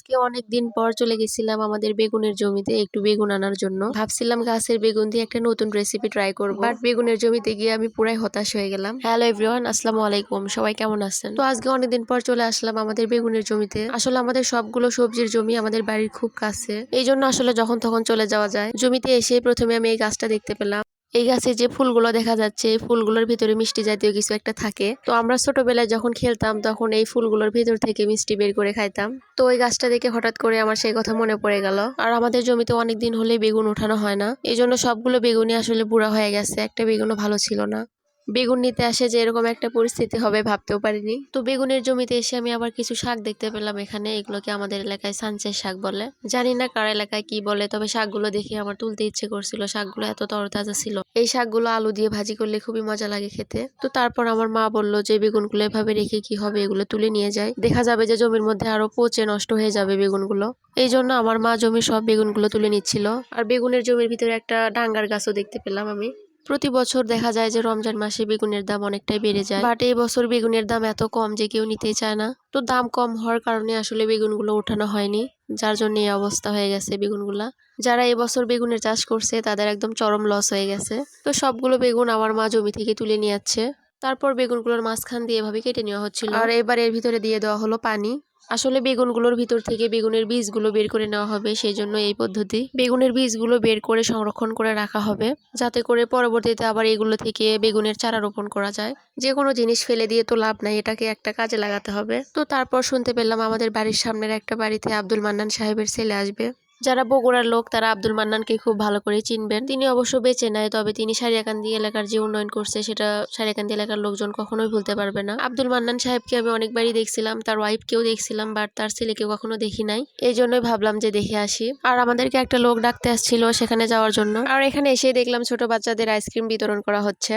আজকে অনেকদিন পর চলে গেছিলাম আমাদের বেগুনের জমিতে একটু বেগুন আনার জন্য। ভাবছিলাম গাছের বেগুন দিয়ে একটা নতুন রেসিপি ট্রাই করব, বাট বেগুনের জমিতে গিয়ে আমি পুরাই হতাশ হয়ে গেলাম। হ্যালো এভরিওয়ান, আসসালামু আলাইকুম, সবাই কেমন আছেন? তো আজকে অনেকদিন পর চলে আসলাম আমাদের বেগুনের জমিতে। আসলে আমাদের সবগুলো সবজির জমি আমাদের বাড়ির খুব কাছে, এই জন্য আসলে যখন তখন চলে যাওয়া যায়। জমিতে এসে প্রথমে আমি এই গাছটা দেখতে পেলাম। এই গাছে যে ফুলগুলো দেখা যাচ্ছে, এই ফুলগুলোর ভিতরে মিষ্টি জাতীয় কিছু একটা থাকে। তো আমরা ছোটবেলায় যখন খেলতাম তখন এই ফুলগুলোর ভিতর থেকে মিষ্টি বের করে খাইতাম। তো ওই গাছটা দেখে হঠাৎ করে আমার সেই কথা মনে পড়ে গেল। আর আমাদের জমিতে অনেকদিন হলে বেগুন ওঠানো হয় না, এই জন্য সবগুলো বেগুনই আসলে বুড়া হয়ে গেছে, একটা বেগুনও ভালো ছিল না। বেগুন নিতে আসে যে এরকম একটা পরিস্থিতি হবে ভাবতেও পারিনি। তো বেগুনের জমিতে এসে আমি আবার কিছু শাক দেখতে পেলাম এখানে। এগুলোকে আমাদের এলাকায় সানচের শাক বলে, জানি না কার এলাকায় কি বলে, তবে শাকগুলো দেখে আমার তুলতে ইচ্ছে করছিল। শাকগুলো এত তরতাজা ছিল। এই শাকগুলো আলু দিয়ে ভাজি করলে খুবই মজা লাগে খেতে। তো তারপর আমার মা বলল যে বেগুনগুলো এভাবে রেখে কি হবে, এগুলো তুলে নিয়ে যায়, দেখা যাবে যে জমির মধ্যে আরো পচে নষ্ট হয়ে যাবে বেগুনগুলো। এই জন্য আমার মা জমির সব বেগুনগুলো তুলে নিচ্ছিল। আর বেগুনের জমির ভিতরে একটা ডাঙ্গার গাছও দেখতে পেলাম আমি। প্রতি বছর দেখা যায় যে রমজান মাসে বেগুনের দাম অনেকটাই বেড়ে যায়, বাট এই বছর বেগুনের দাম এত কম যে কেউ নিতেই চায় না। তো দাম কম হওয়ার কারণে আসলে বেগুনগুলো ওঠানো হয়নি, যার জন্য এই অবস্থা হয়ে গেছে বেগুনগুলা। যারা এবছর বেগুনের চাষ করছে তাদের একদম চরম লস হয়ে গেছে। তো সবগুলো বেগুন আমার মা জমি থেকে তুলে নিয়ে যাচ্ছে। তারপর বেগুনগুলোর মাঝখান দিয়ে এভাবে কেটে নেওয়া হচ্ছিল, আর এবার এর ভিতরে দিয়ে দেওয়া হলো পানি। আসলে বেগুনগুলোর ভিতর থেকে বেগুনের বীজগুলো বের করে নেওয়া হবে, সেই জন্য এই পদ্ধতি। বেগুনের বীজগুলো বের করে সংরক্ষণ করে রাখা হবে, যাতে করে পরবর্তীতে আবার এগুলো থেকে বেগুনের চারা রোপণ করা যায়। যে কোনো জিনিস ফেলে দিয়ে তো লাভ নাই, এটাকে একটা কাজে লাগাতে হবে। তো তারপর শুনতে পেলাম আমাদের বাড়ির সামনের একটা বাড়িতে আব্দুল মান্নান সাহেবের ছেলে আসবে। যারা বগুড়ার লোক তারা আব্দুল মান্নানকে খুব ভালো করে চিনবেন। তিনি অবশ্য বেঁচে নাই, তবে তিনি সারিয়াকান্দি এলাকার যে উন্নয়ন করছে সেটা সারিয়াকান্দি এলাকার লোকজন কখনোই ভুলতে পারবে না। আব্দুল মান্নান সাহেবকে আমি অনেকবারই দেখছিলাম, তার ওয়াইফকেও দেখছিলাম, বাট তার ছেলেকে কখনো দেখি নাই। এই জন্যই ভাবলাম যে দেখে আসি। আর আমাদেরকে একটা লোক ডাকতে আসছিল সেখানে যাওয়ার জন্য। আর এখানে এসে দেখলাম ছোট বাচ্চাদের আইসক্রিম বিতরণ করা হচ্ছে,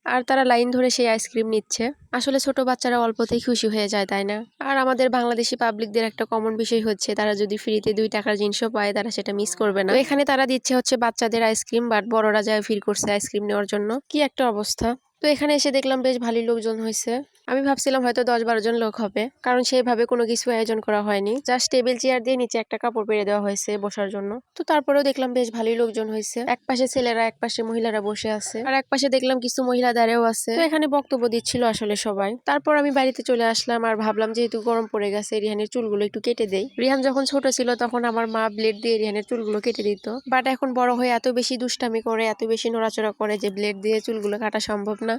আর তারা লাইন ধরে সেই আইসক্রিম নিচ্ছে। আসলে ছোট বাচ্চারা অল্পতেই খুশি হয়ে যায়, তাই না? আর আমাদের বাংলাদেশি পাবলিকদের একটা কমন বিষয় হচ্ছে, তারা যদি ফ্রিতে 2 টাকার জিনিসও পায় তারা সেটা মিস করবে না। তো এখানে তারা দিচ্ছে হচ্ছে বাচ্চাদের আইসক্রিম, বাট বড়রা যায় ভিড় করছে আইসক্রিম নেওয়ার জন্য। কি একটা অবস্থা! তো এখানে এসে দেখলাম বেশ ভালোই লোকজন হয়েছে। আমি ভাবছিলাম হয়তো 10-12 জন লোক হবে, কারণ সেইভাবে কোনো কিছু আয়োজন করা হয়নি। জাস্ট টেবিল চেয়ার দিয়ে নিচে একটা কাপড় পেরে দেওয়া হয়েছে বসার জন্য। তো তারপরেও দেখলাম বেশ ভালোই লোকজন হয়েছে। এক পাশে ছেলেরা, এক পাশে মহিলারা বসে আছে, আর এক পাশে দেখলাম কিছু মহিলা দাঁড়িয়েও আছে। তো এখানে বক্তব্য দিচ্ছিল আসলে সবাই। তারপর আমি বাড়িতে চলে আসলাম, আর ভাবলাম যেহেতু গরম পড়ে গেছে রিহানের চুলগুলো একটু কেটে দেই। রিহান যখন ছোট ছিল তখন আমার মা ব্লেড দিয়ে রিহানের চুলগুলো কেটে দিত, বাট এখন বড় হয়ে এত বেশি দুষ্টামি করে, এত বেশি নড়াচড়া করে যে ব্লেড দিয়ে চুলগুলো কাটা সম্ভব না।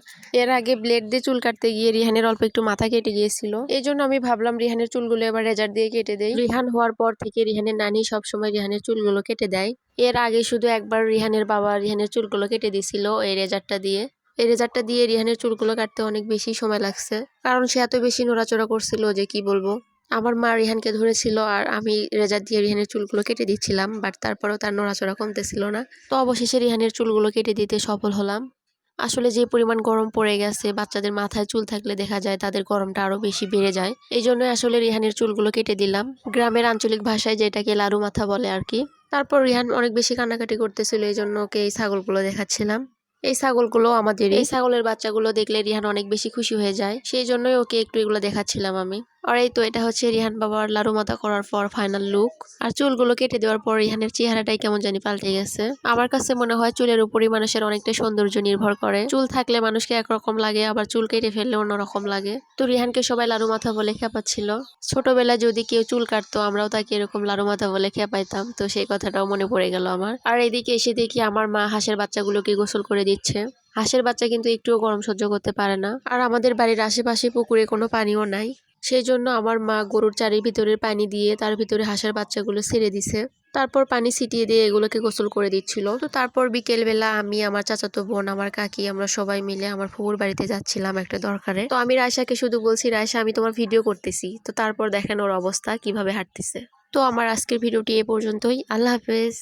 এর আগে ব্লেড দিয়ে চুল কাটতে গিয়ে রিহানের অল্প একটু মাথা কেটে গিয়েছিল, এই জন্য আমি ভাবলাম রিহানের চুলগুলো এবার রেজার দিয়ে কেটে দেই। রিহান হওয়ার পর থেকে রিহানের নানি সবসময় রিহানের চুলগুলো কেটে দেয়। এর আগে শুধু একবার রিহানের বাবা রিহানের চুলগুলো কেটে দিয়েছিল এই রেজারটা দিয়ে। এই রেজারটা দিয়ে রিহানের চুলগুলো কাটতে অনেক বেশি সময় লাগছে, কারণ সে এত বেশি নড়াচড়া করছিল যে কি বলবো। আমার মা রিহানকে ধরেছিল আর আমি রেজার দিয়ে রিহানের চুলগুলো কেটে দিচ্ছিলাম, বাট তারপরেও তার নড়াচড়া কমতেছিল না। তো অবশেষে রিহানের চুলগুলো কেটে দিতে সফল হলাম। আসলে যে পরিমাণ গরম পড়ে গেছে, বাচ্চাদের মাথায় চুল থাকলে দেখা যায় তাদের গরমটা আরো বেশি বেড়ে যায়। এই জন্যই আসলে রিহানের চুলগুলো কেটে দিলাম, গ্রামের আঞ্চলিক ভাষায় যেটাকে লারু মাথা বলে আর কি। তারপর রিহান অনেক বেশি কান্নাকাটি করতেছিল, এই জন্য ওকে এই ছাগলগুলো দেখাচ্ছিলাম। এই ছাগলগুলো আমাদের, এই ছাগলের বাচ্চাগুলো দেখলে রিহান অনেক বেশি খুশি হয়ে যায়, সেই জন্যই ওকে একটু এগুলো দেখাচ্ছিলাম আমি। আর এই তো এটা হচ্ছে রিহান বাবার লারু মাথা করার পর ফাইনাল লুক। আর চুলগুলো কেটে দেওয়ার পর রিহানের চেহারাটাই কেমন জানি পাল্টে গেছে। আমার কাছে মনে হয় চুলের উপরই মানুষের অনেকটা সৌন্দর্য নির্ভর করে। চুল থাকলে মানুষকে একরকম লাগে, আবার চুল কেটে ফেললে অন্যরকম লাগে। তো রিহানকে সবাই লারু মাথা বলে খেপাচ্ছিল। ছোটবেলায় যদি কেউ চুল কাটতো আমরাও তাকে এরকম লারু মাথা বলে খেপাইতাম, তো সেই কথাটাও মনে পড়ে গেল আমার। আর এদিকে এসে দেখি আমার মা হাঁসের বাচ্চাগুলোকে গোসল করে দিচ্ছে। হাঁসের বাচ্চা কিন্তু একটুও গরম সহ্য করতে পারে না, আর আমাদের বাড়ির আশেপাশে পুকুরে কোনো পানিও নাই, সেই জন্য আমার মা গরুর চারির ভিতরের পানি দিয়ে তার ভিতরে হাঁসের বাচ্চাগুলো ছেড়ে দিছে। তারপর পানি ছিটিয়ে দিয়ে এগুলোকে গোসল করে দিচ্ছিল। তো তারপর বিকেলবেলা আমি, আমার চাচাতো বোন, আমার কাকি, আমরা সবাই মিলে আমার ফুফুর বাড়িতে যাচ্ছিলাম একটা দরকারে। তো আমি রায়সাকে শুধু বলছি, রায়সা আমি তোমার ভিডিও করতেছি। তো তারপর দেখেন ওর অবস্থা কিভাবে হাঁটতেছে। তো আমার আজকের ভিডিওটি এ পর্যন্তই। আল্লাহ হাফেজ।